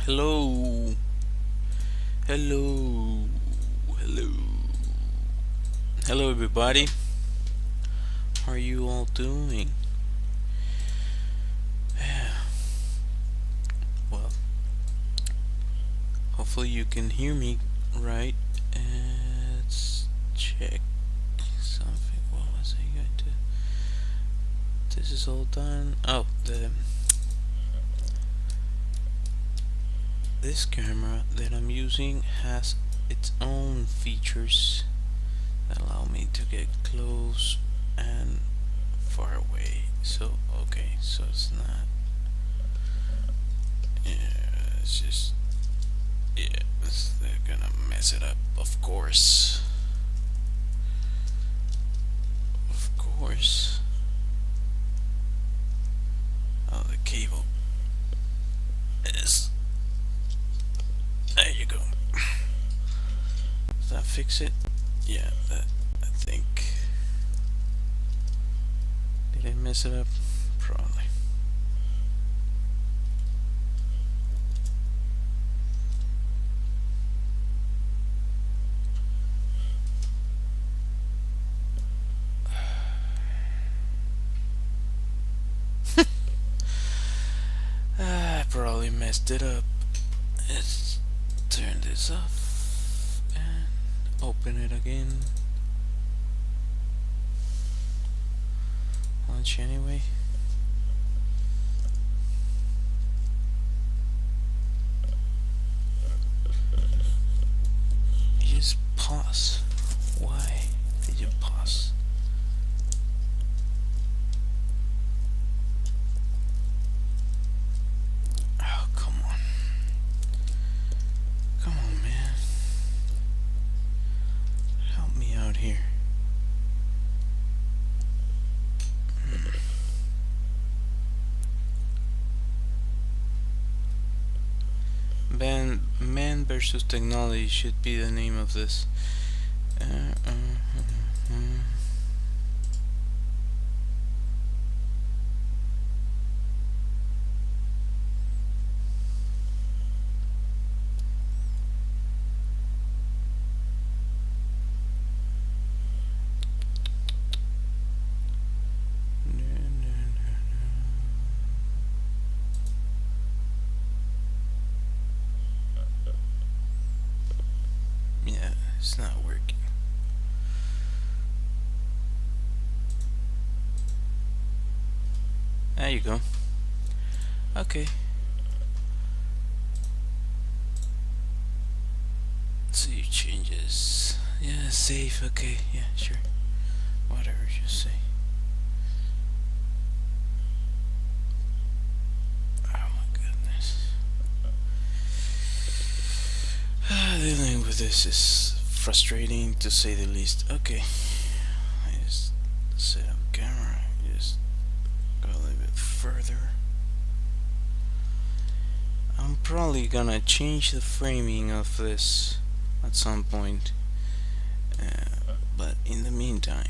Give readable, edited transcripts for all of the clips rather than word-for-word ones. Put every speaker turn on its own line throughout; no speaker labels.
Hello, hello, hello, hello, everybody. How are you all doing? Well, hopefully you can hear me right. Let's check something. What was I going to? This is all done. Oh, this camera that I'm using has its own features that allow me to get close and far away. So okay, so it's not. Yeah, it's just they're gonna mess it up, of course. Of course. Oh, the cable is. There you go. Does that fix it? Yeah, that. I think. Did I mess it up? Probably. I probably messed it up. Let's turn this off and open it again. Launch anyway. You just pause. Why did you pause? Oh, come on. Come on, man. Help me out here. Man versus Technology should be the name of this. Yeah, it's not working. There you go. Okay. Save changes. Yeah, save. Okay. Yeah, sure. Whatever you say. Oh my goodness. Dealing with this is frustrating to say the least. Okay. I just set up camera. Just go a little bit further. I'm probably gonna change the framing of this at some point, but in the meantime,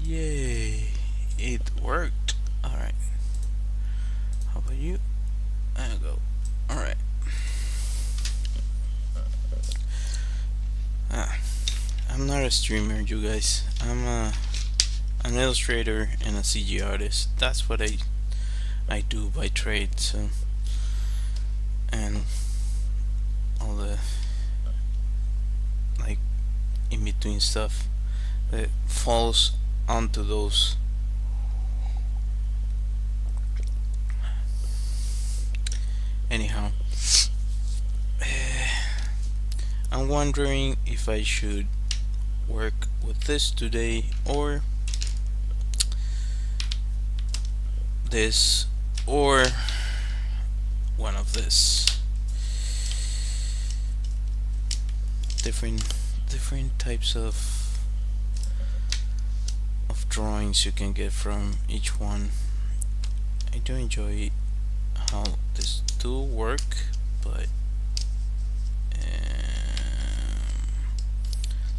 yay, it worked. Alright. How about you? I go. Alright. I'm not a streamer, you guys. I'm an illustrator and a CG artist. That's what I do by trade. So, and all the like in between stuff that falls onto those. Anyhow, I'm wondering if I should work with this today or this or one of this. Different types of drawings you can get from each one. I do enjoy how these two work, but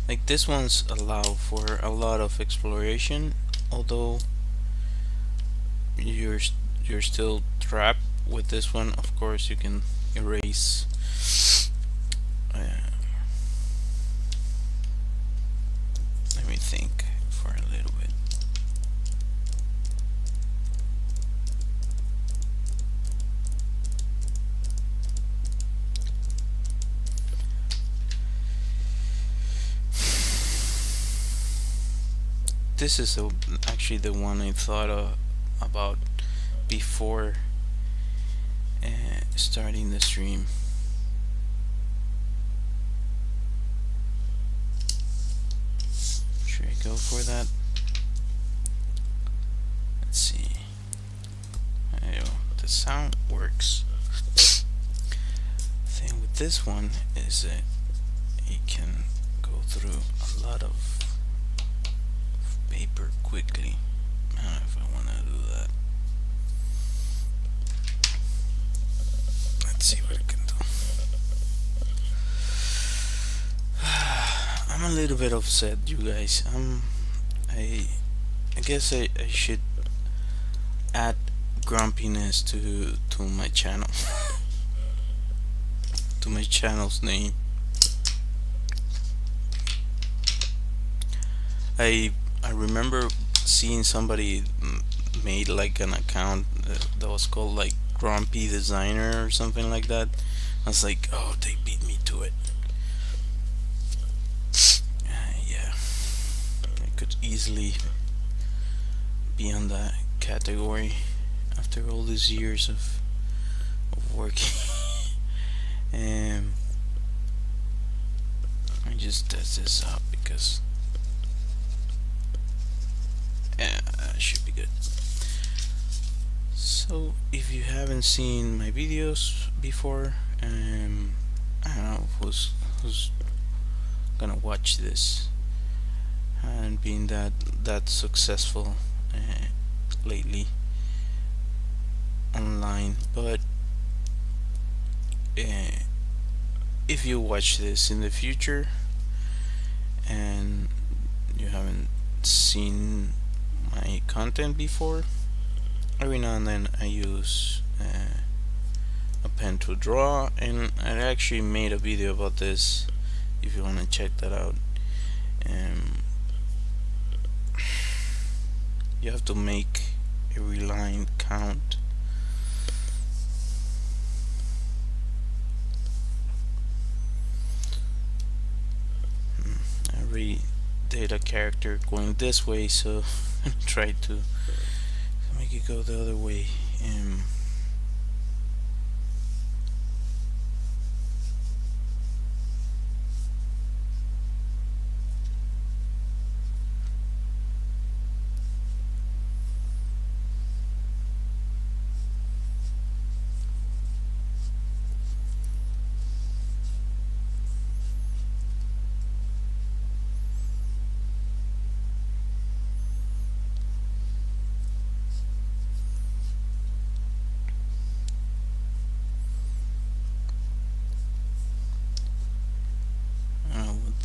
like this one's allow for a lot of exploration, although you're still trapped. With this one, of course, you can erase let me think for a little bit. This is actually the one I thought about before starting the stream. Should I go for that? Let's see. The sound works. The thing with this one is that it can go through a lot of paper quickly. I don't know if I want to do that. Let's see what I can do. I'm a little bit upset, you guys. I guess I should add grumpiness to my channel. To my channel's name. I remember seeing somebody made like an account that was called like Grumpy Designer or something like that. I was like, oh, they beat me to it. Yeah, I could easily be on that category after all these years of working. I just test this out because should be good. So if you haven't seen my videos before, I don't know who's gonna watch this. I haven't been that successful lately online, but if you watch this in the future and you haven't seen my content before, every now and then I use a pen to draw, and I actually made a video about this if you want to check that out. You have to make every line count. I already did a character going this way, so try to make it go the other way.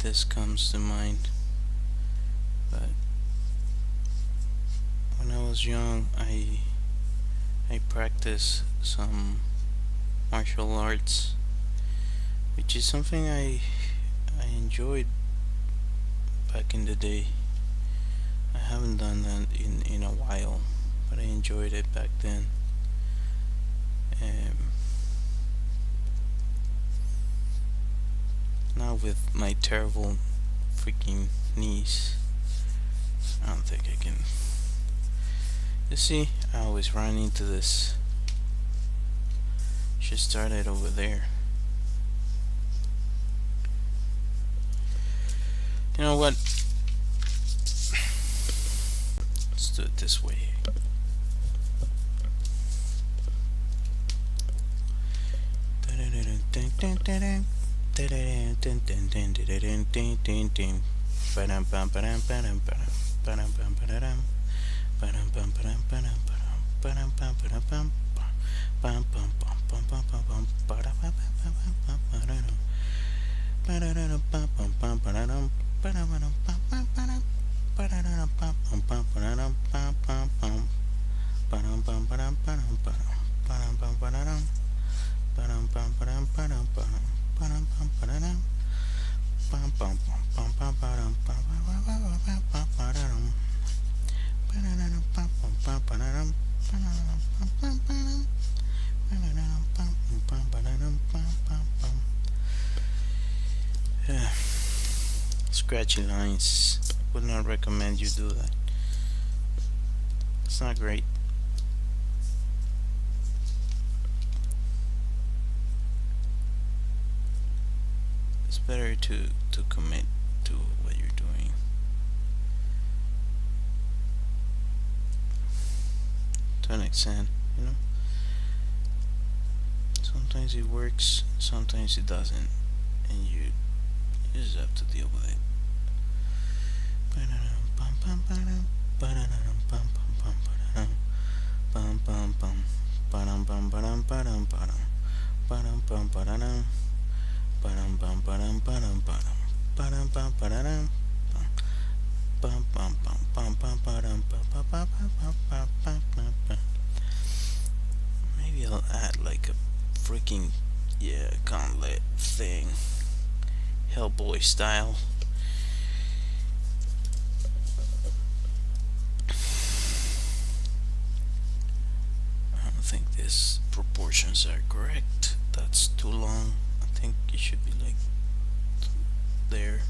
This comes to mind, but when I was young, I practiced some martial arts, which is something I enjoyed back in the day. I haven't done that in a while, but I enjoyed it back then. Now with my terrible freaking knees, I don't think I can. You see, I always run into this. Should start it over there. You know what? Let's do it this way. Scratchy lines. Would not recommend you do that. It's not great. It's better to commit to what you're doing. To an extent, you know. Sometimes it works, sometimes it doesn't, and you just have to deal with it. Maybe I'll add like a freaking gauntlet thing, Hellboy style. I don't think these proportions are correct. That's too long. I think it should be like there.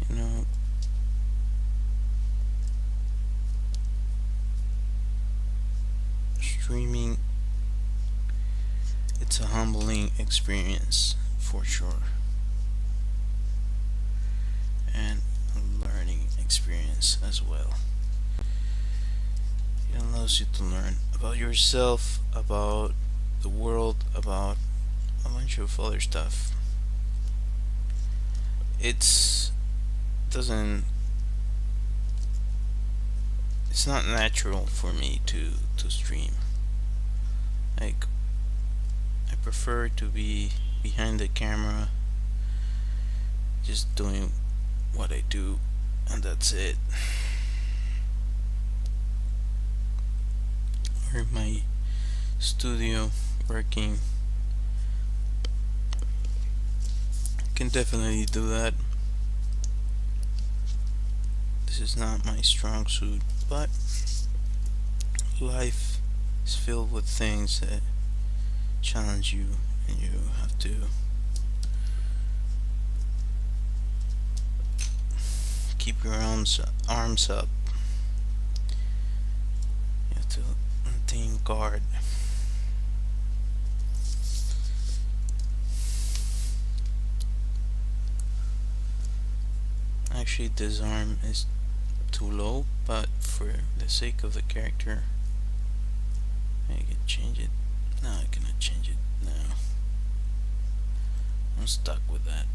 You know, streaming, it's a humbling experience for sure, and a learning experience as well. It allows you to learn about yourself, about the world, about a bunch of other stuff. It's doesn't it's not natural for me to stream. Like, I prefer to be behind the camera, just doing what I do, and that's it. Or in my studio working. Can definitely do that. This is not my strong suit, but life is filled with things that challenge you, and you have to keep your arms up. You have to maintain guard. Actually, this arm is too low, but for the sake of the character, I can change it. No, I cannot change it now. I'm stuck with that.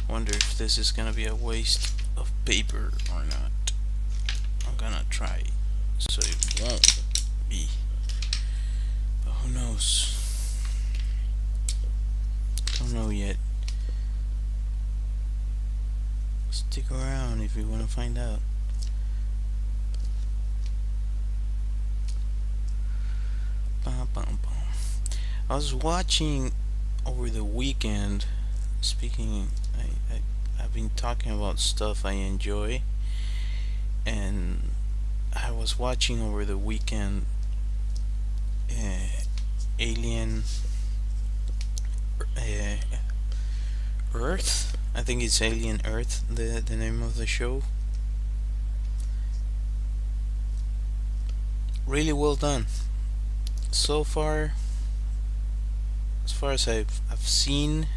Wonder if this is gonna be a waste of paper or not. I'm gonna try so it won't be, but who knows? Don't know yet. Stick around if you want to find out. I was watching over the weekend. Speaking, I've been talking about stuff I enjoy, and I was watching over the weekend Alien uh, Earth. I think it's Alien Earth, the name of the show. Really well done so far. As far as I've seen,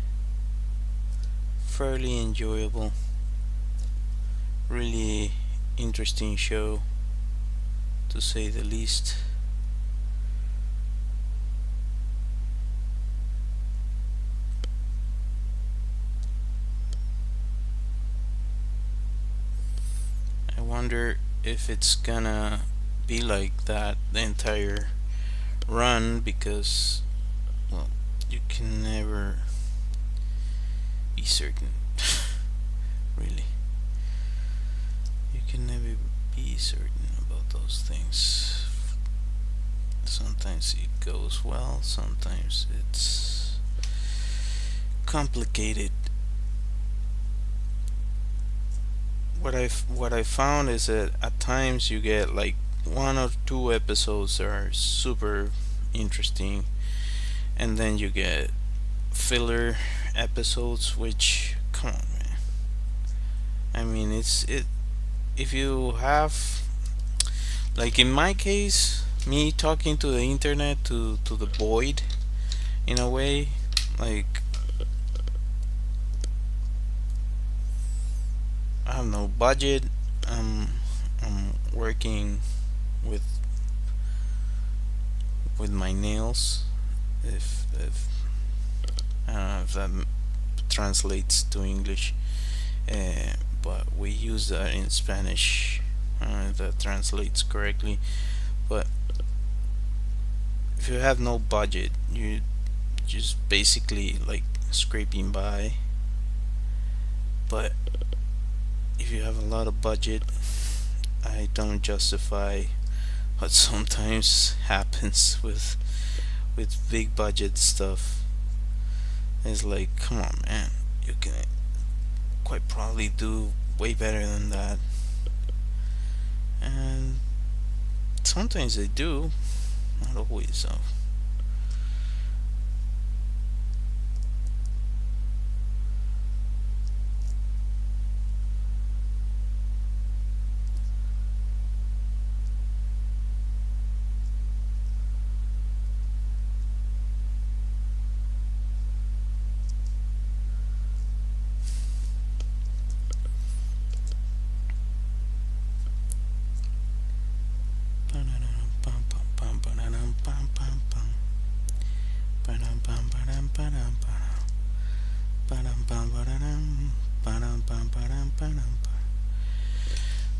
fairly enjoyable. Really interesting show, to say the least. I wonder if it's gonna be like that the entire run, because, well, you can never be certain. Really, you can never be certain about those things. Sometimes it goes well, sometimes it's complicated. What I found is that at times you get like one or two episodes that are super interesting, and then you get filler episodes, which, come on, man. I mean, it if you have, like in my case, me talking to the internet, to the void, in a way, like, I have no budget. I'm working with my nails. If I don't know if that translates to English, but we use that in Spanish. I don't know if that translates correctly. But if you have no budget, you just basically like scraping by. But if you have a lot of budget, I don't justify what sometimes happens with big budget stuff. It's like, come on, man, you can quite probably do way better than that. And sometimes they do, not always though.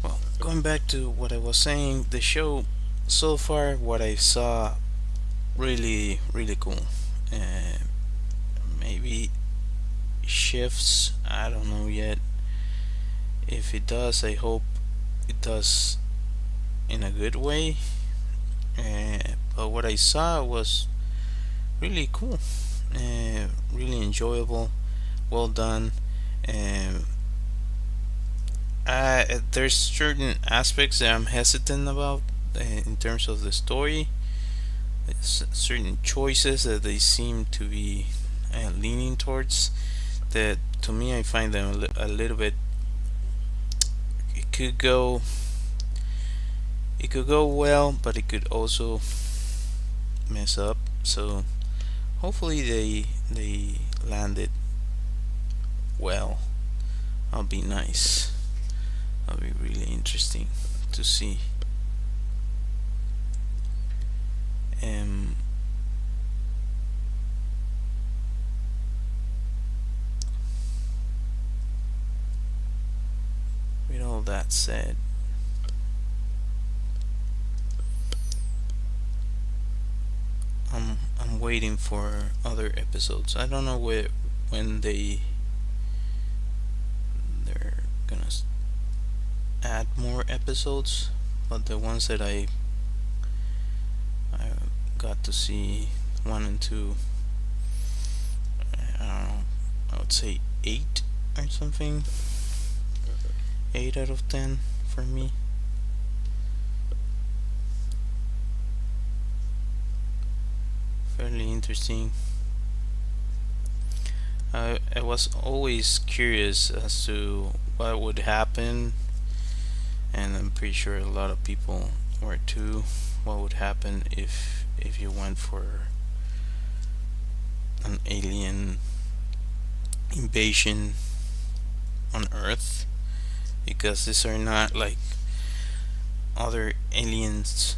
Well, going back to what I was saying, the show so far, what I saw, really, really cool. Uh, Maybe shifts, I don't know yet. If it does, I hope it does in a good way. But what I saw was really cool, really enjoyable, well done. Um, there's certain aspects that I'm hesitant about in terms of the story. Certain choices that they seem to be leaning towards. That, to me, I find them a little bit. It could go. It could go well, but it could also mess up. So hopefully they land it well. That'll be nice. That'll be really interesting to see. Um, with all that said, I'm waiting for other episodes. I don't know when they're gonna add more episodes, but the ones that I got to see 1 and 2, I don't know, I would say 8 or something. 8 out of 10 for me. Fairly interesting. I was always curious as to what would happen, and I'm pretty sure a lot of people were too. What would happen if you went for an alien invasion on Earth? Because these are not like other aliens.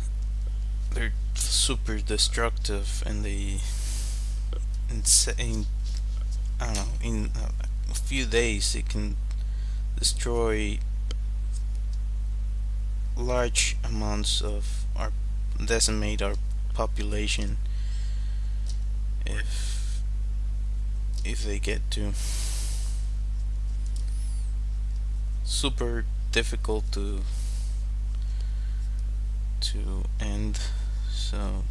They're super destructive, and in I don't know, in a few days they can destroy large amounts of our decimate our population if they get to. Super difficult to end. So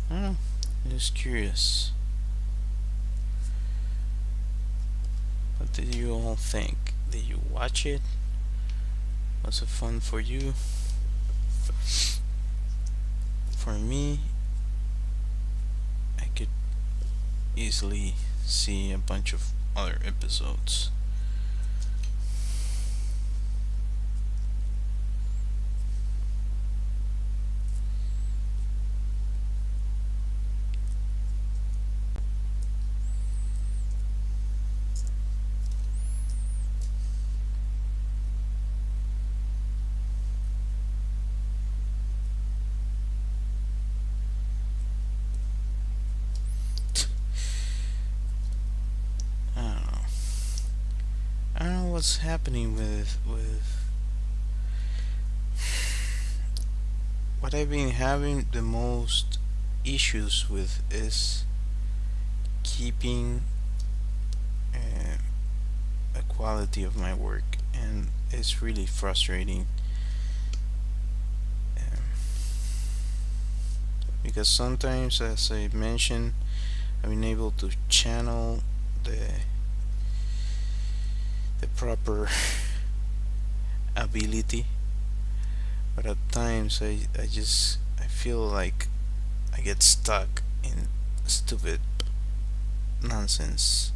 I don't know, I'm just curious. What did you all think? Did you watch it? Was it fun for you? For me, I could easily see a bunch of other episodes. I don't know. I don't know what's happening with what I've been having the most issues with is keeping a quality of my work, and it's really frustrating, um, because sometimes, as I mentioned, I've been able to channel the proper ability, but at times I feel like I get stuck in stupid nonsense,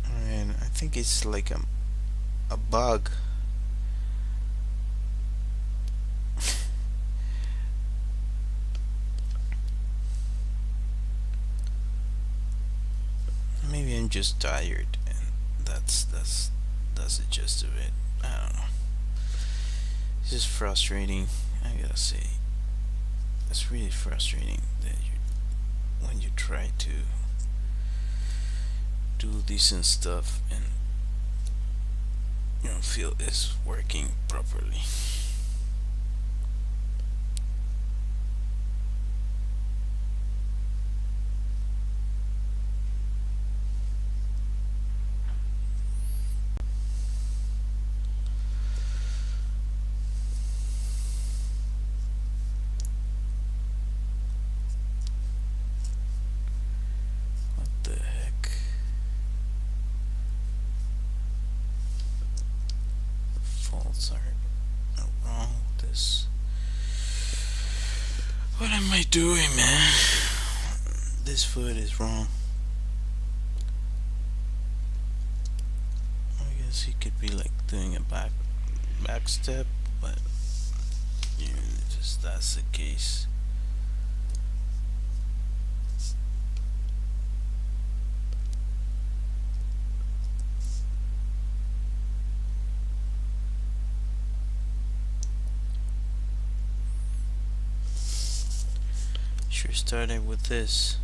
and I think it's like a bug. Maybe I'm just tired, and that's the gist of it. I don't know. It's just frustrating. I gotta say, it's really frustrating that when you try to do decent stuff and you don't feel it's working properly. What the heck? Faults are wrong with this. What am I doing, man? This foot is wrong. I guess he could be like doing a back step, but even if just that's the case. Sure started with this.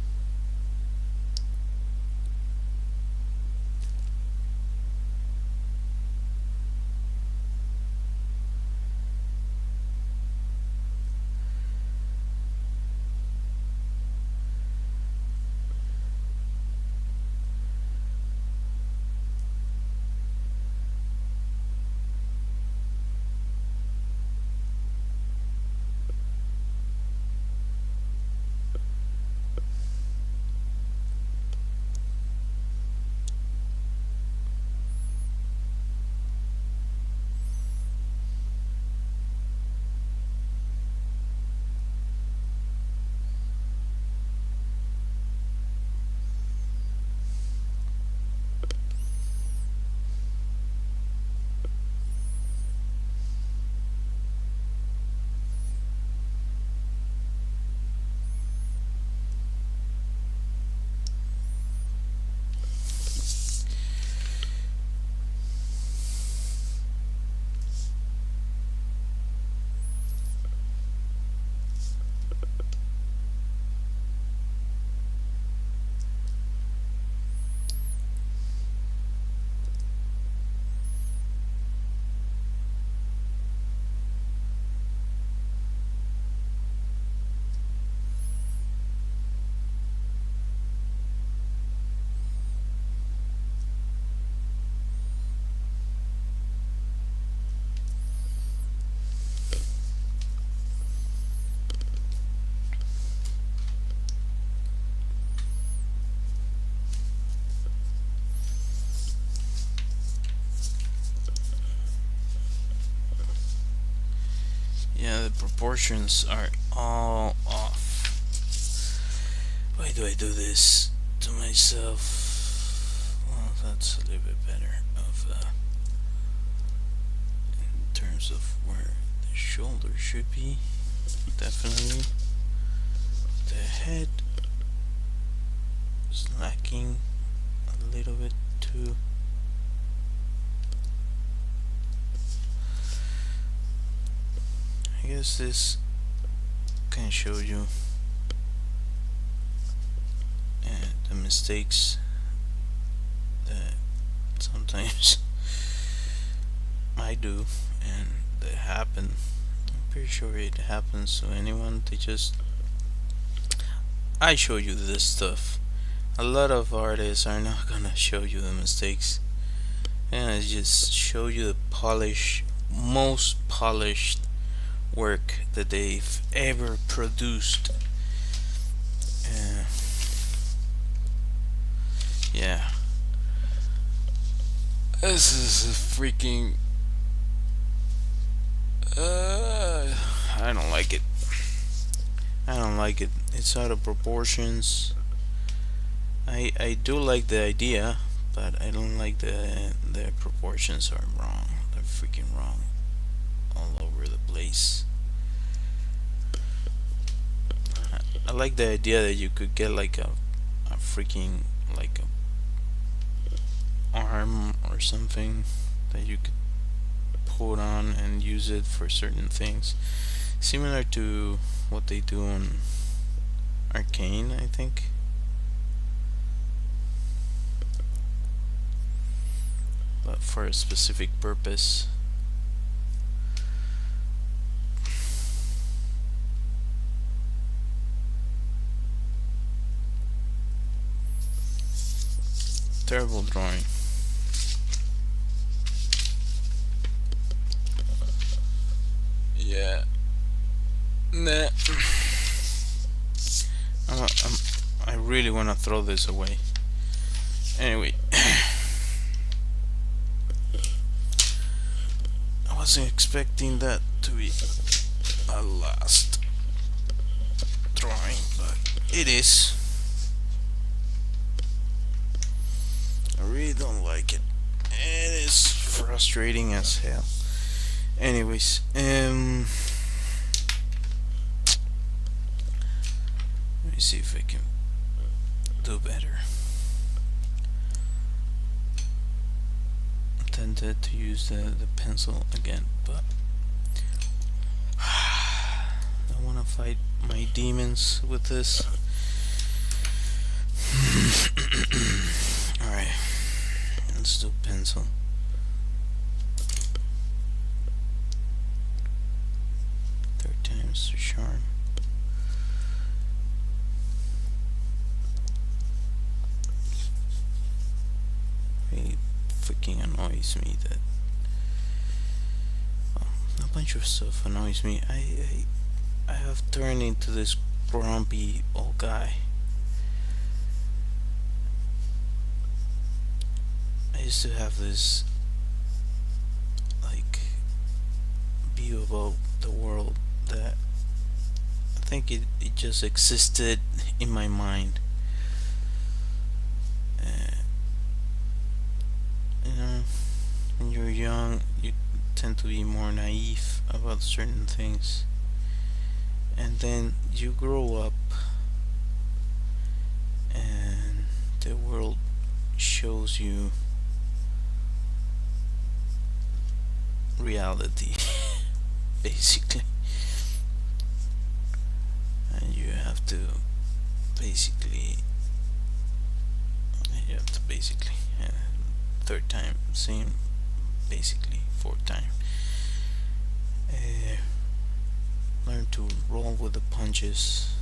the proportions are all off. Why do I do this to myself? Well, that's a little bit better in terms of where the shoulder should be. Definitely. The head is lacking a little bit too. I guess this can show you the mistakes that sometimes I do and they happen. I'm pretty sure it happens to anyone. I show you this stuff. A lot of artists are not gonna show you the mistakes, and I just show you the most polished work that they've ever produced. Yeah, this is a freaking I don't like it. I don't like it. It's out of proportions. I do like the idea, but I don't like the proportions are wrong. They're freaking wrong all over the place. I like the idea that you could get like a freaking like a arm or something that you could put on and use it for certain things, similar to what they do on Arcane, I think. But for a specific purpose. Terrible drawing. Yeah. Nah. I really want to throw this away. Anyway. I wasn't expecting that to be a last drawing, but it is. I really don't like it. It is frustrating as hell. Anyways, let me see if I can do better. I'm tempted to use the pencil again, but I want to fight my demons with this. Alright, let's do pencil. Third time's the charm. Really freaking annoys me that a bunch of stuff annoys me. I have turned into this grumpy old guy. I used to have this like view about the world that I think it just existed in my mind. You know, when you're young, you tend to be more naive about certain things, and then you grow up, and the world shows you reality, basically, and you have to basically third time, same, basically fourth time, learn to roll with the punches,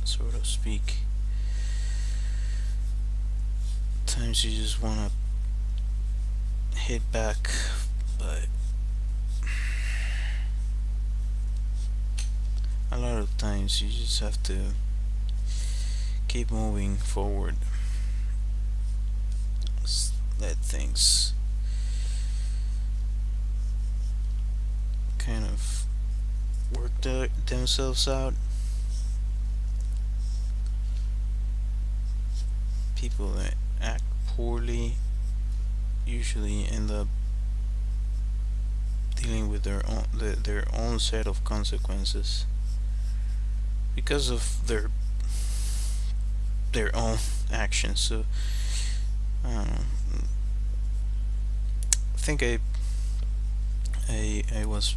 so to speak. Times you just want to hit back, but a lot of times you just have to keep moving forward. Let things kind of work themselves out. People that act poorly usually end up dealing with their own set of consequences because of their own actions. So I don't know. I think I was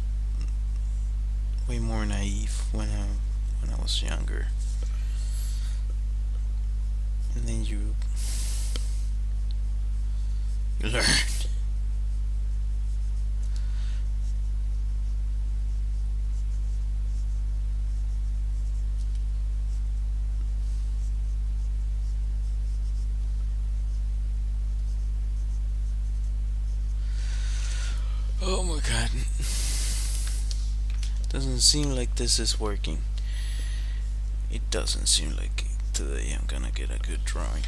way more naive when I was younger, and then you learn. Oh my god. Doesn't seem like this is working. It doesn't seem like today I'm gonna get a good drawing.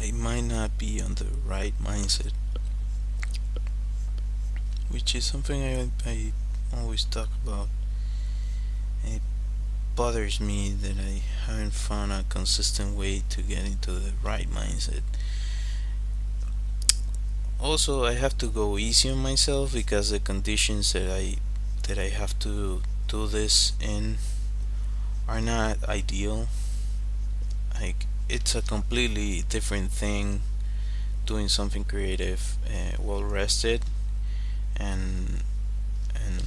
I might not be on the right mindset, which is something I always talk about. It bothers me that I haven't found a consistent way to get into the right mindset. Also, I have to go easy on myself because the conditions that I have to do this in are not ideal. Like, it's a completely different thing doing something creative, well rested, and and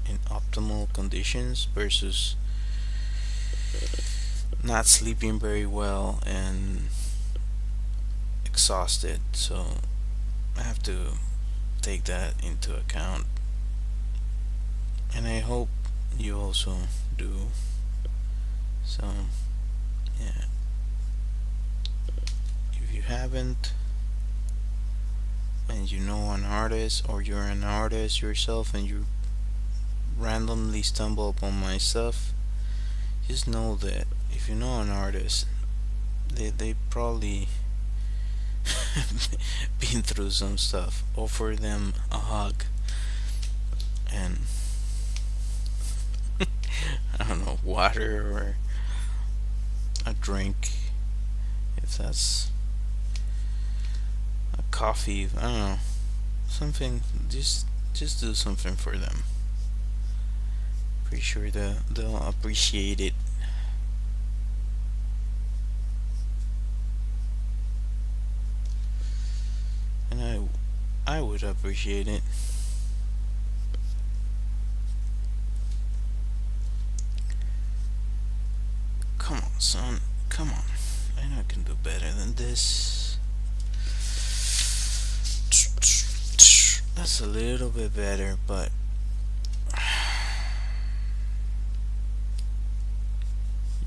in optimal conditions versus not sleeping very well and exhausted. So I have to take that into account, and I hope you also do. So yeah, if you haven't, and you know an artist, or you're an artist yourself and you randomly stumble upon my stuff, just know that if you know an artist, they probably been through some stuff. Offer them a hug and I don't know, water or a drink, if that's a coffee, I don't know, something. Just do something for them. Pretty sure they'll appreciate it. And I would appreciate it. Come on, son. Come on. I know I can do better than this. That's a little bit better, but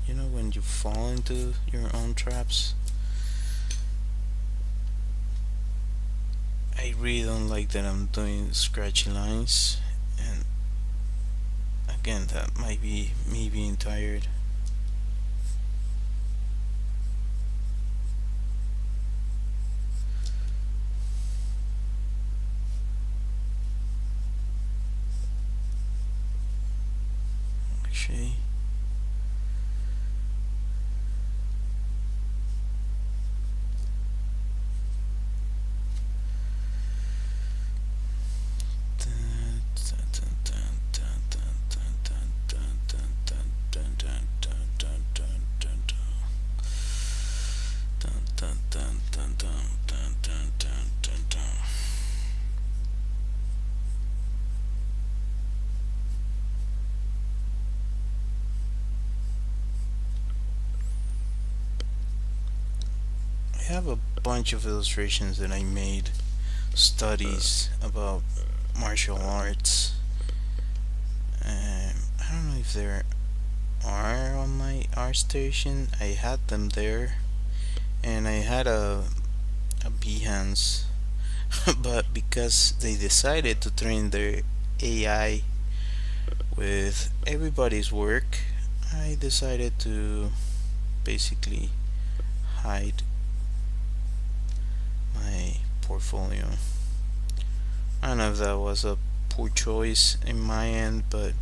you know when you fall into your own traps? I really don't like that I'm doing scratchy lines, and again, that might be me being tired. Actually, I have a bunch of illustrations that I made, studies about martial arts. I don't know if there are on my art station. I had them there, and I had a Behance, but because they decided to train their AI with everybody's work, I decided to basically hide portfolio. I don't know if that was a poor choice in my end, but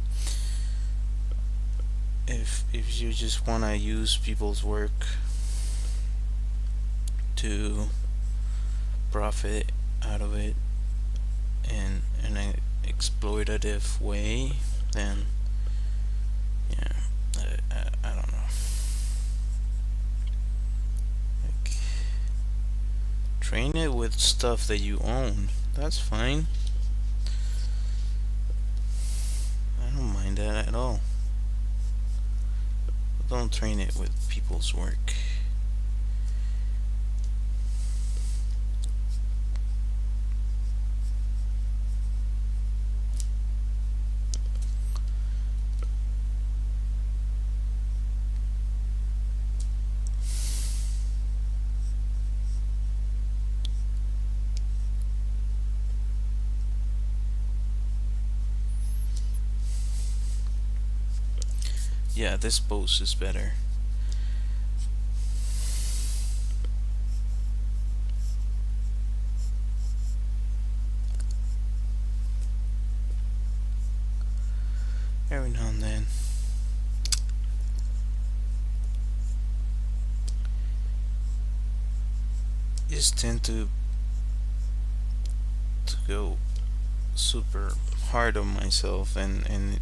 if you just want to use people's work to profit out of it in an exploitative way, then yeah, I don't know. Like, train it with stuff that you own. That's fine. I don't mind that at all. But don't train it with people's work. Yeah, this post is better. Every now and then. I just tend to go super hard on myself, and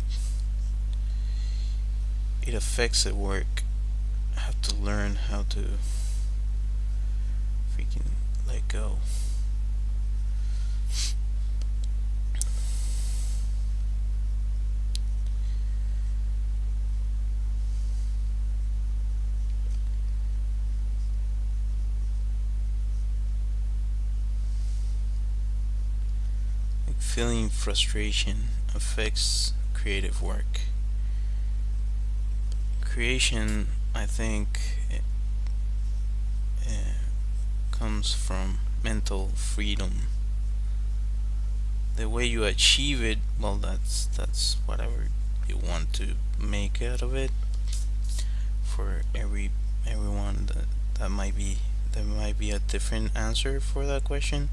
it affects at work. I have to learn how to freaking let go. Like, feeling frustration affects creative work. Creation, I think, comes from mental freedom. The way you achieve it, well, that's whatever you want to make out of it. For everyone, that might be a different answer for that question,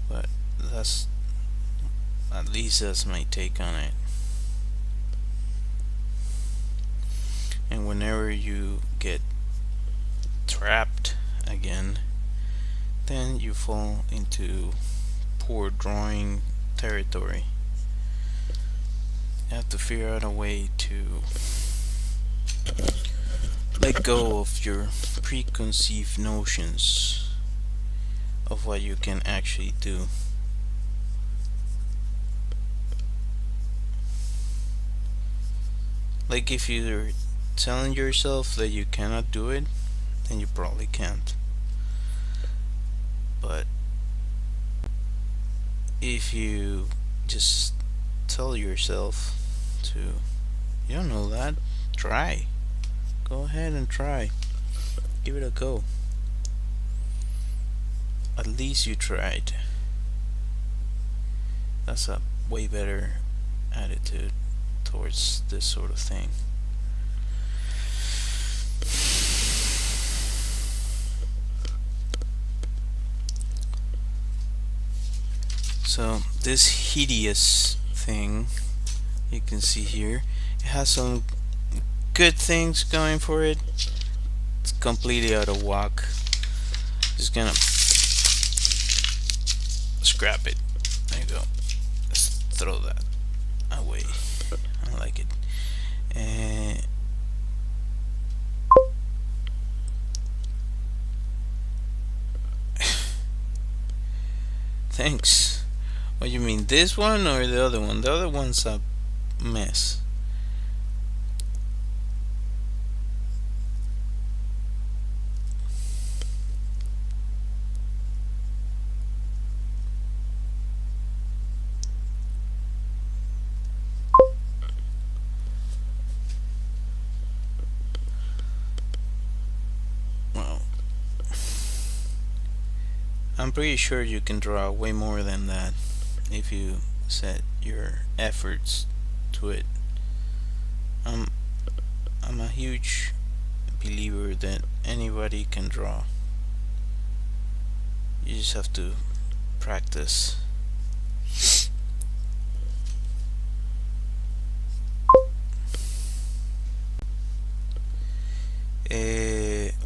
but that's at least that's my take on it. And whenever you get trapped again, then you fall into poor drawing territory. You have to figure out a way to let go of your preconceived notions of what you can actually do. Like, if you're telling yourself that you cannot do it, then you probably can't. But if you just tell yourself to, you don't know that, try. Go ahead and try. Give it a go. At least you tried. That's a way better attitude towards this sort of thing. So this hideous thing you can see here, it has some good things going for it. It's completely out of whack. Just gonna scrap it. There you go. Let's throw that away. I don't like it. And thanks. What you mean, this one or the other one? The other one's a mess. Well, I'm pretty sure you can draw way more than that if you set your efforts to it. I'm a huge believer that anybody can draw. You just have to practice.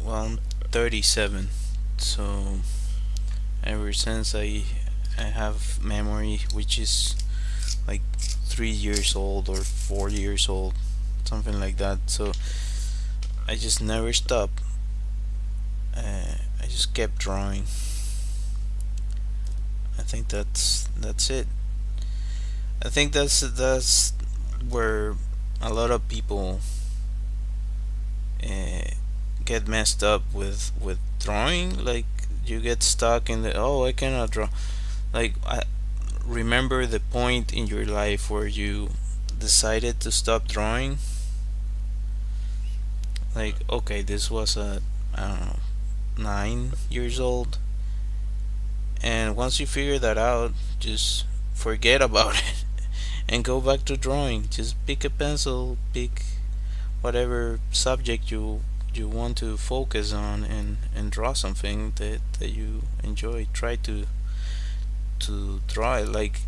Well, I'm 37, so ever since I have memory, which is like 3 years old or 4 years old, something like that. So I just never stopped. I just kept drawing. I think that's it. I think that's where a lot of people uh, get messed up with drawing. Like you get stuck in the, oh, I cannot draw. Like, I remember the point in your life where you decided to stop drawing. Like, okay, this was a, I don't know, 9 years old, and once you figure that out, just forget about it and go back to drawing. Just pick a pencil, pick whatever subject you want to focus on, and draw something that you enjoy. Try to draw it. Like,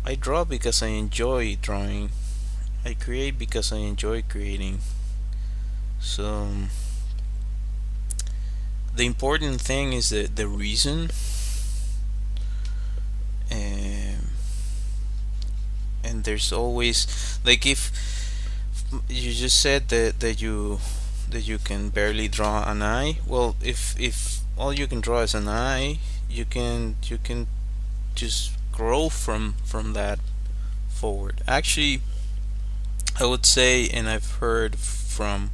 I draw because I enjoy drawing. I create because I enjoy creating. So the important thing is the reason, um, and there's always, like, if you just said that you can barely draw an eye. Well, if all you can draw is an eye, you can just grow from that forward. Actually, I would say, and I've heard from,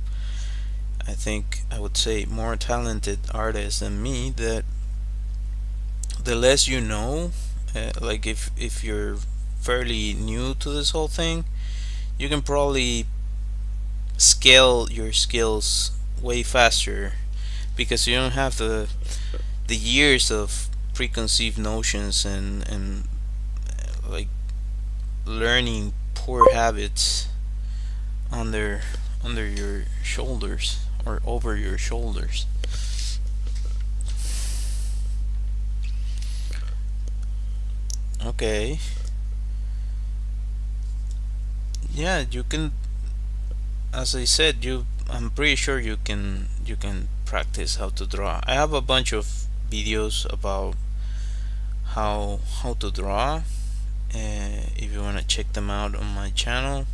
I think I would say, more talented artists than me, that the less you know, like if you're fairly new to this whole thing, you can probably scale your skills way faster because you don't have the years of preconceived notions and like learning poor habits under under your shoulders or over your shoulders. Okay. Yeah, you can, as I said, I'm pretty sure you can practice how to draw. I have a bunch of videos about how to draw. If you want to check them out on my channel.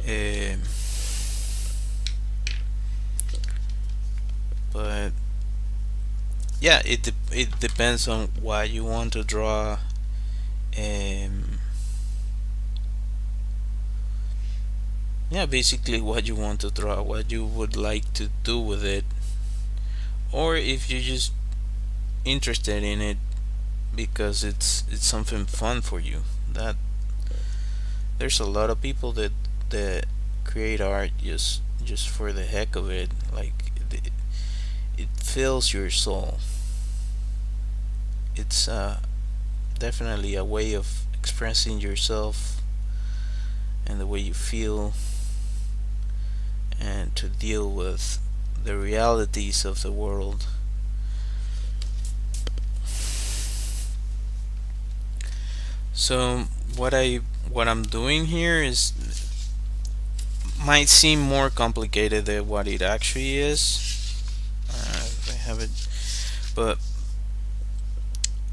Uh, but yeah, it depends on what you want to draw. Um, yeah, basically what you want to draw, what you would like to do with it, or if you're just interested in it because it's something fun for you. That there's a lot of people that create art just for the heck of it. Like it fills your soul. It's definitely a way of expressing yourself and the way you feel, and to deal with the realities of the world. So what I'm doing here is might seem more complicated than what it actually is. If I have it, but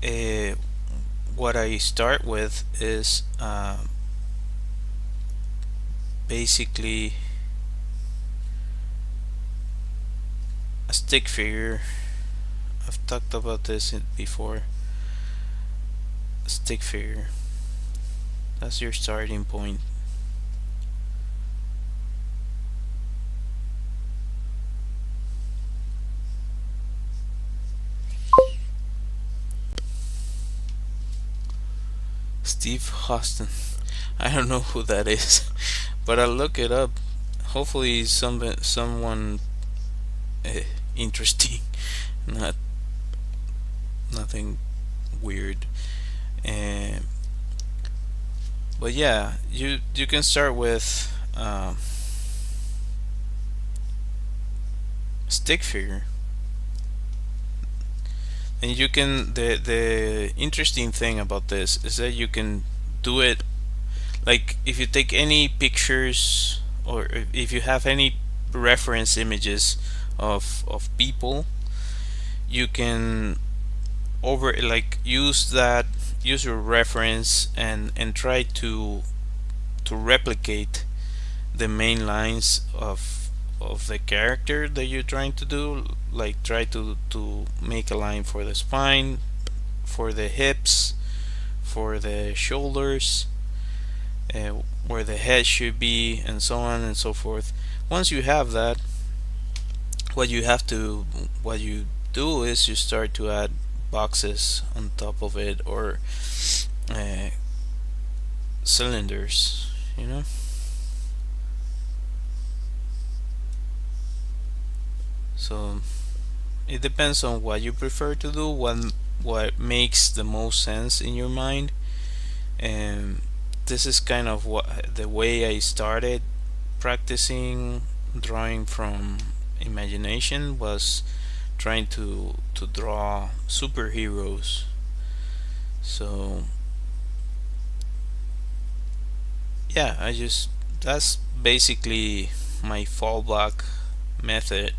uh, what I start with is basically a stick figure. I've talked about this before. A stick figure. That's your starting point. Steve Austin. I don't know who that is, but I'll look it up. Hopefully, someone uh, interesting, not nothing weird. Um, but yeah, you can start with stick figure. And you can, the interesting thing about this is that you can do it, like if you take any pictures, or if you have any reference images of people, you can over like use that, use your reference, and try to replicate the main lines of the character that you're trying to do. Like try to make a line for the spine, for the hips, for the shoulders, where the head should be, and so on and so forth. Once you have that, what you do is you start to add boxes on top of it, or uh, cylinders, you know. So it depends on what you prefer to do, what makes the most sense in your mind. And this is kind of what the way I started practicing drawing from imagination, was trying to draw superheroes. So yeah, I just, that's basically my fallback method.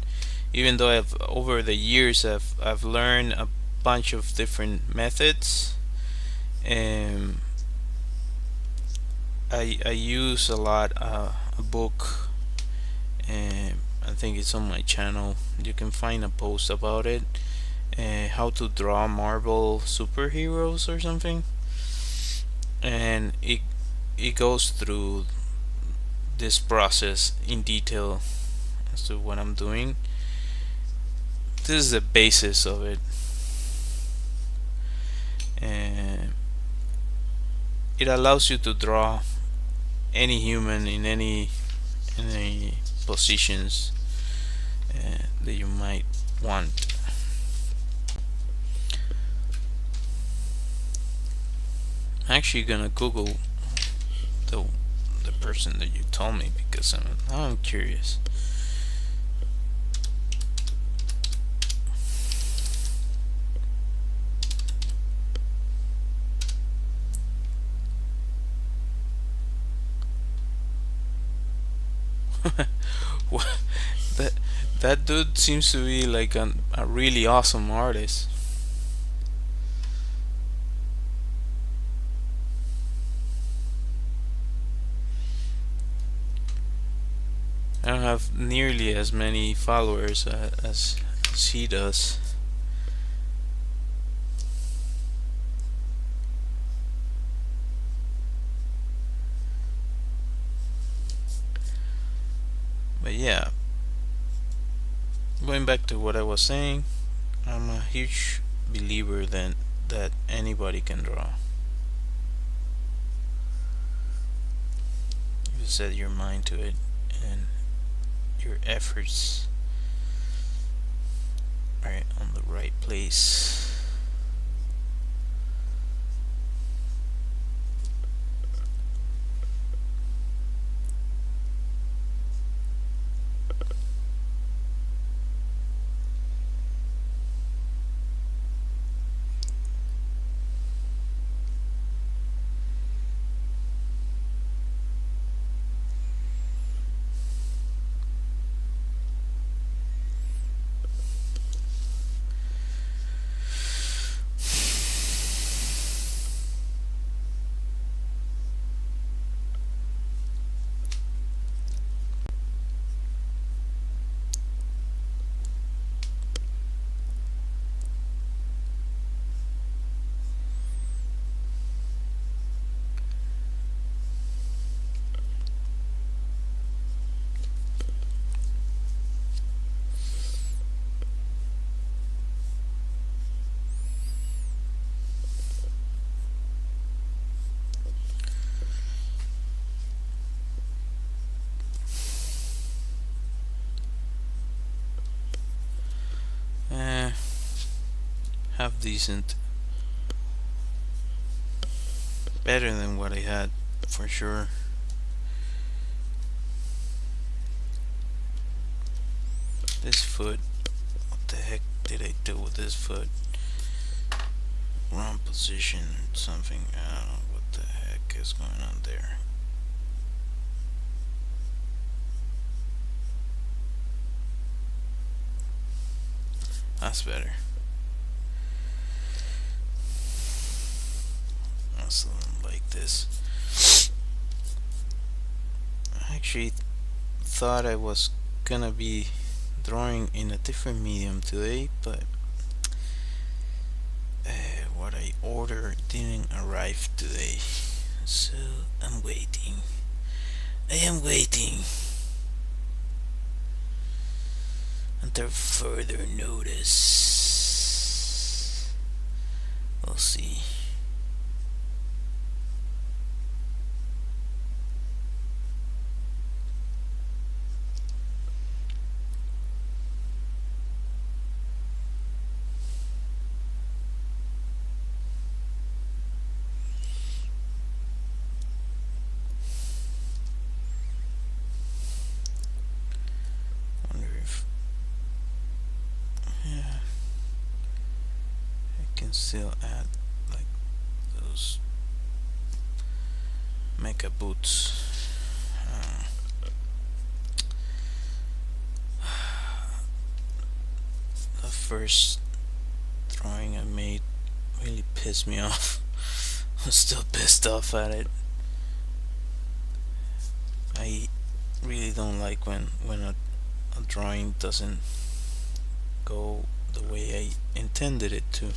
Even though I've, over the years, I've learned a bunch of different methods, and I use a lot a book, and I think it's on my channel. You can find a post about it, how to draw Marvel superheroes or something, and it goes through this process in detail as to what I'm doing. This is the basis of it, and it allows you to draw any human in any positions that you might want. I'm actually gonna Google the the person that you told me, because I'm curious. that that dude seems to be like a really awesome artist. I don't have nearly as many followers as he does. But yeah, going back to what I was saying, I'm a huge believer that anybody can draw. You set your mind to it, and your efforts are on the right place. Eh, half decent. Better than what I had, for sure. This foot. What the heck did I do with this foot? wrong position, something. I don't know what the heck is going on there. That's better. Something like this. I actually thought I was gonna be drawing in a different medium today, but what I ordered didn't arrive today. So I'm waiting. I am waiting until further notice. We'll see. Wonder if, yeah, I can still add like those mecha boots. The first drawing I made really pissed me off. I'm still pissed off at it. I really don't like when a drawing doesn't go the way I intended it to.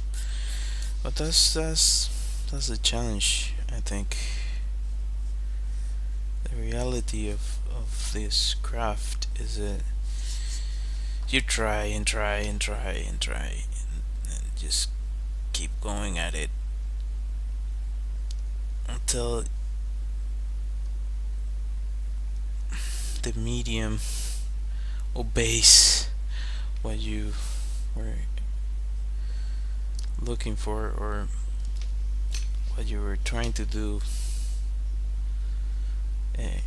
But that's the challenge, I think. The reality of this craft is that you try and try and try and try and just keep going at it until the medium obeys what you were looking for, or what you were trying to do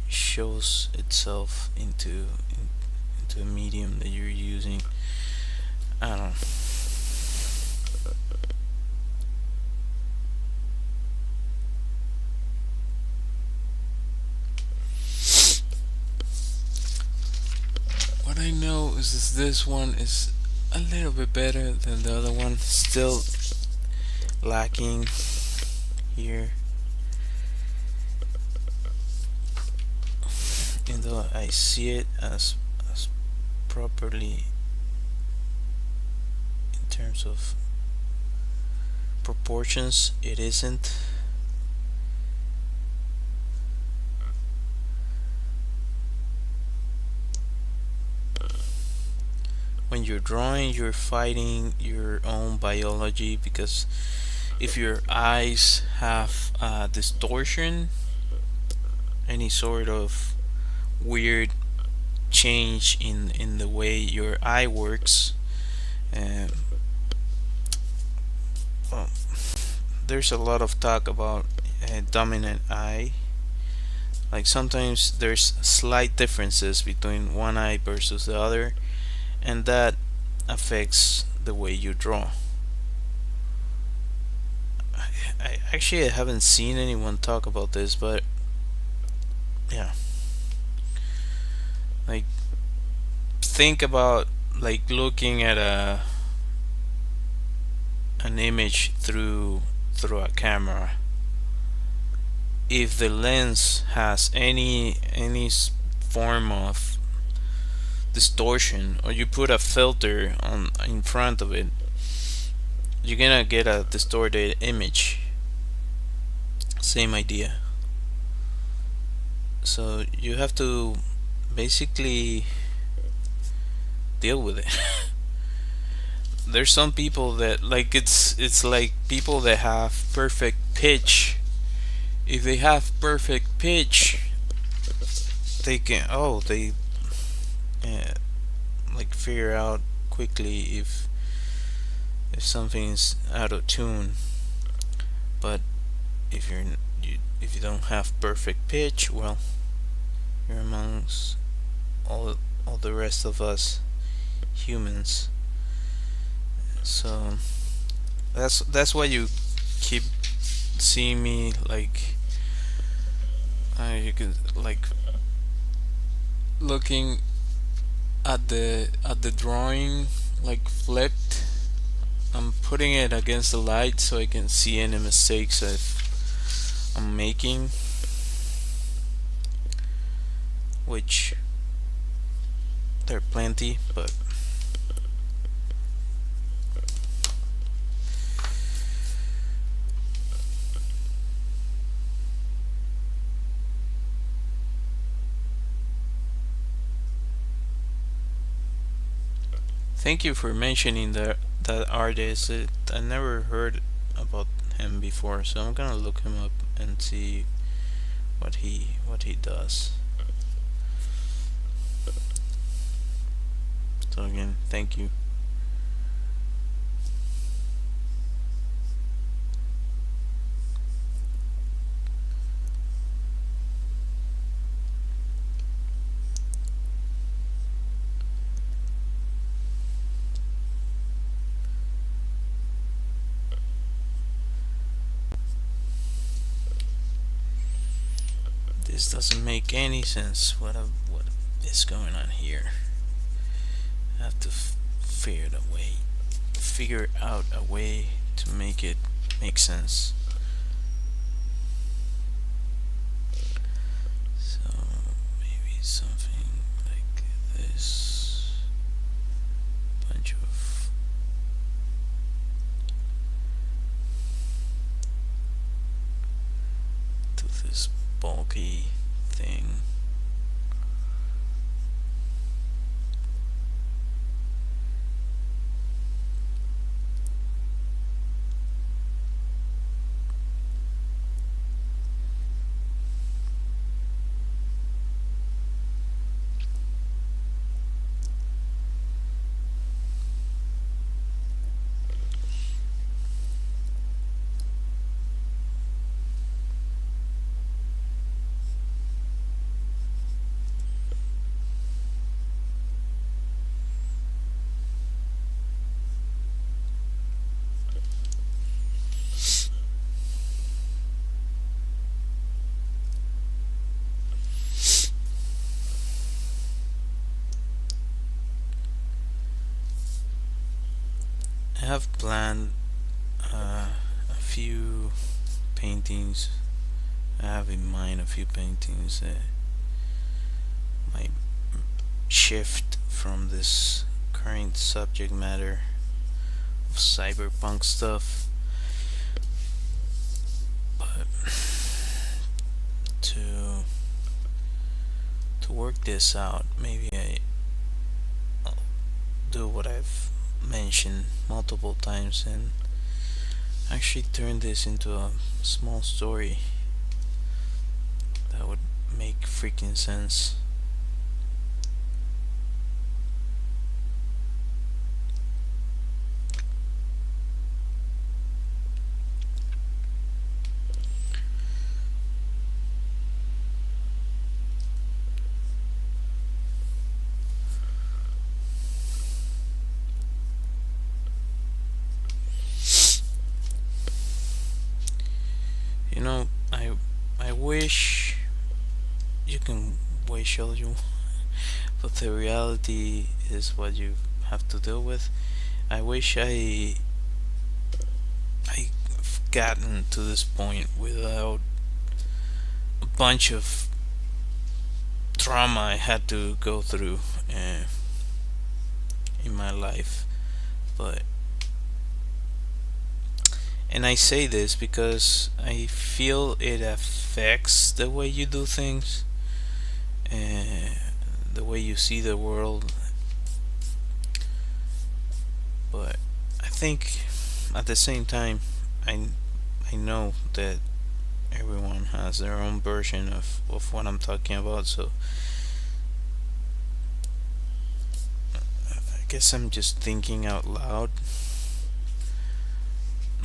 shows itself into a medium that you're using. I don't know. What I know is this one is a little bit better than the other one. Still lacking here. Even though I see it as properly in terms of proportions, it isn't. When you're drawing, you're fighting your own biology, because if your eyes have distortion, any sort of weird change in the way your eye works, well, there's a lot of talk about dominant eye. Like sometimes there's slight differences between one eye versus the other, and that affects the way you draw. I actually haven't seen anyone talk about this, but yeah, like think about like looking at an image through a camera. If the lens has any form of distortion, or you put a filter on in front of it, you're gonna get a distorted image. Same idea. So you have to basically deal with it. There's some people that like it's like people that have perfect pitch. If they have perfect pitch, they can like figure out quickly if something's out of tune. But if if you don't have perfect pitch, well, you're amongst all the rest of us humans. So that's why you keep seeing me like you could like looking at the drawing like flipped. I'm putting it against the light so I can see any mistakes I'm making, which there are plenty, but thank you for mentioning that artist. I never heard about him before, so I'm gonna look him up and see what he does. So again, thank you. This doesn't make any sense. What is going on here? I have to figure out a way to make it make sense. So maybe something like this. Bunch of to this bulky thing. I have planned a few paintings. I have in mind a few paintings that might shift from this current subject matter of cyberpunk stuff, but to work this out, maybe I'll do what I've mentioned multiple times and actually turn this into a small story that would make freaking sense. You know, I wish you can wish all you, but the reality is what you have to deal with. I wish I've gotten to this point without a bunch of trauma I had to go through in my life, but and I say this because I feel it affects the way you do things, uh, the way you see the world. But I think at the same time, I I know that everyone has their own version of what I'm talking about. So I guess I'm just thinking out loud.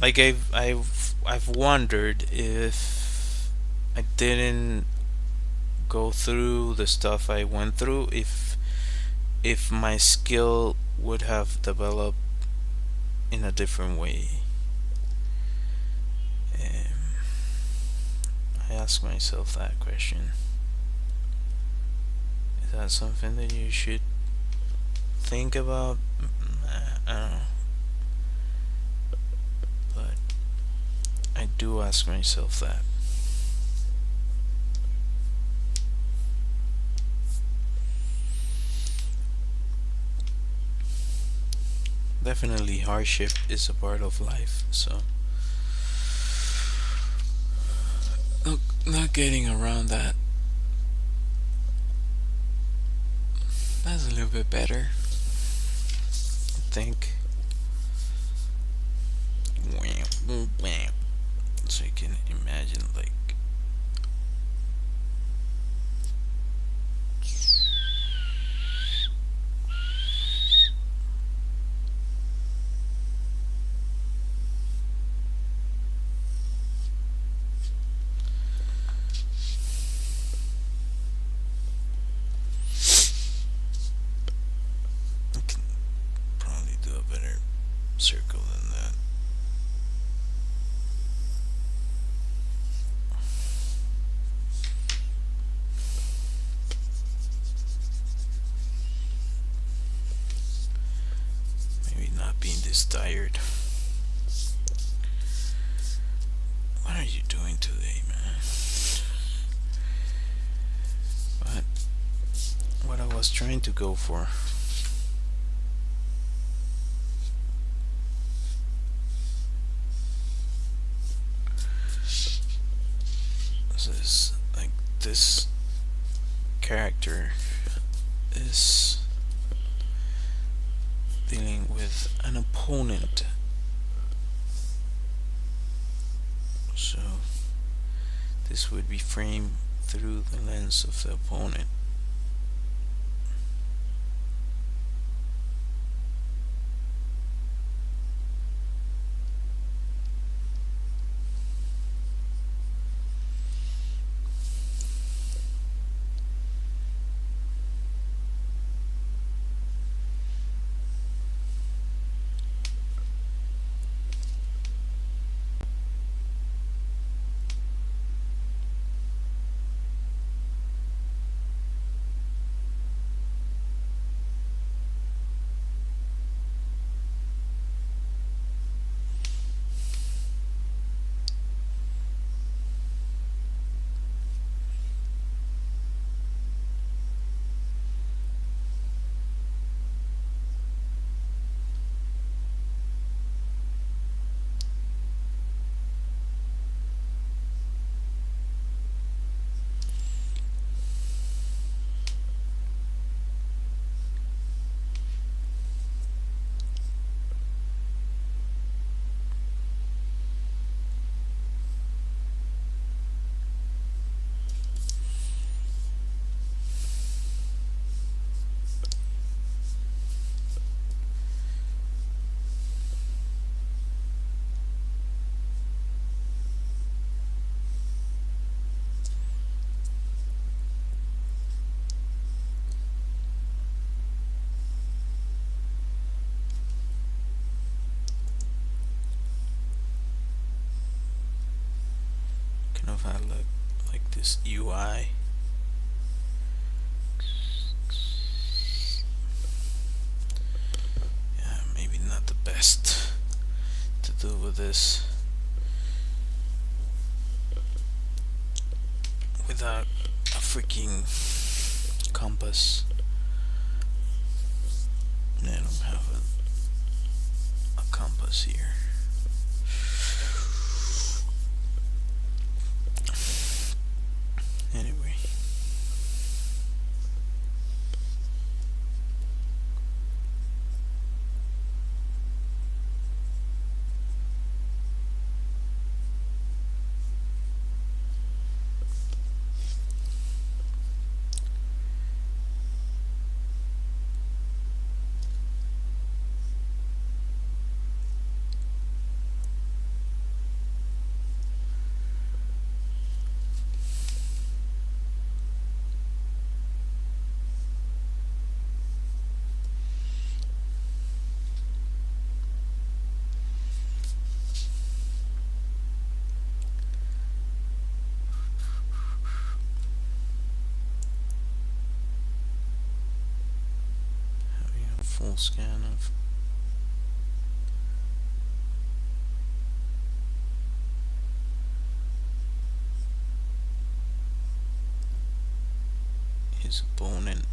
Like I've wondered if I didn't go through the stuff I went through, if my skill would have developed in a different way. I ask myself that question. Is that something that you should think about? I don't know. But I do ask myself that. Definitely, hardship is a part of life, so not getting around that. That's a little bit better, I think. So you can imagine, like, I can probably do a better circle than that. Maybe not being this tired. What are you doing today, man? But what I was trying to go for is like this character is dealing with an opponent. So this would be framed through the lens of the opponent. Kind of have like this UI. Yeah, maybe not the best to do with this without a freaking compass. I don't have a compass here. Anyway. full scan of his opponent.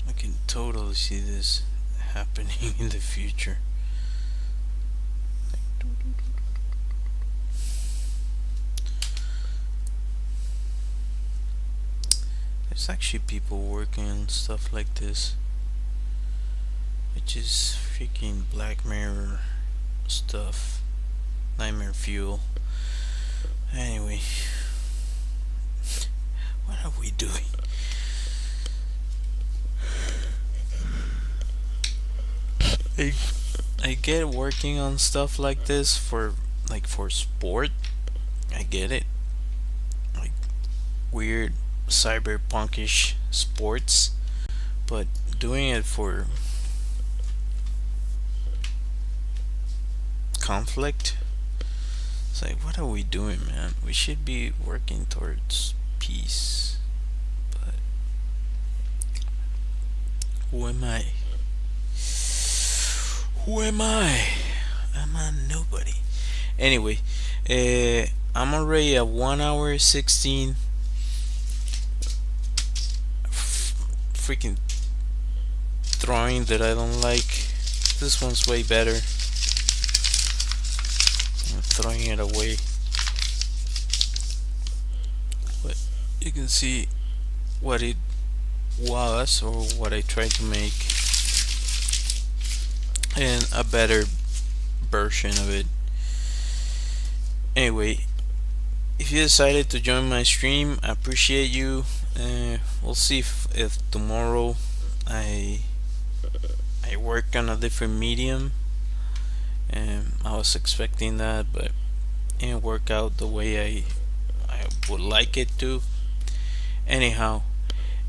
I can totally see this happening in the future. There's actually people working on stuff like this, which is freaking Black Mirror stuff, nightmare fuel. Anyway, what are we doing? I, I get working on stuff like this for sport. I get it. Like weird cyberpunkish sports, but doing it for conflict, it's like, what are we doing, man? We should be working towards peace. But who am I? Who am I? I'm a nobody. Anyway, I'm already at 1 hour 16. Freaking drawing that I don't like. This one's way better. I'm throwing it away. But you can see what it was, or what I tried to make, and a better version of it. Anyway, if you decided to join my stream, I appreciate you. We'll see if tomorrow I work on a different medium. I was expecting that, but it didn't work out the way I would like it to. Anyhow,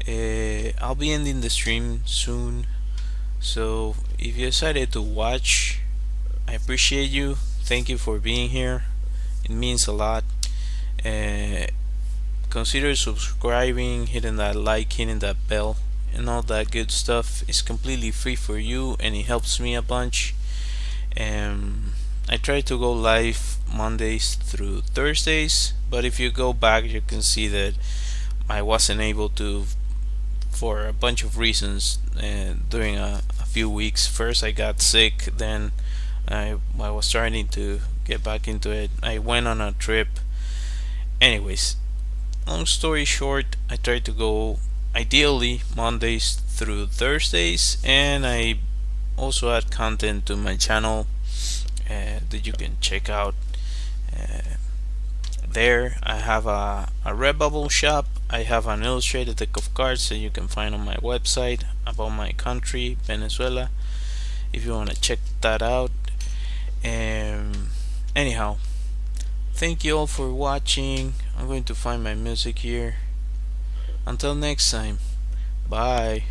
I'll be ending the stream soon, so if you decided to watch, I appreciate you. Thank you for being here. It means a lot. Consider subscribing, hitting that like, hitting that bell, and all that good stuff. Is completely free for you, and it helps me a bunch. I try to go live Mondays through Thursdays, but if you go back, you can see that I wasn't able to, for a bunch of reasons, during a few weeks. First I got sick, then I was trying to get back into it. I went on a trip. Anyways, long story short, I try to go ideally Mondays through Thursdays, and I also add content to my channel that you can check out. There I have a Redbubble shop. I have an illustrated deck of cards that you can find on my website about my country, Venezuela, if you want to check that out. Anyhow, thank you all for watching. I'm going to find my music here. Until next time, bye.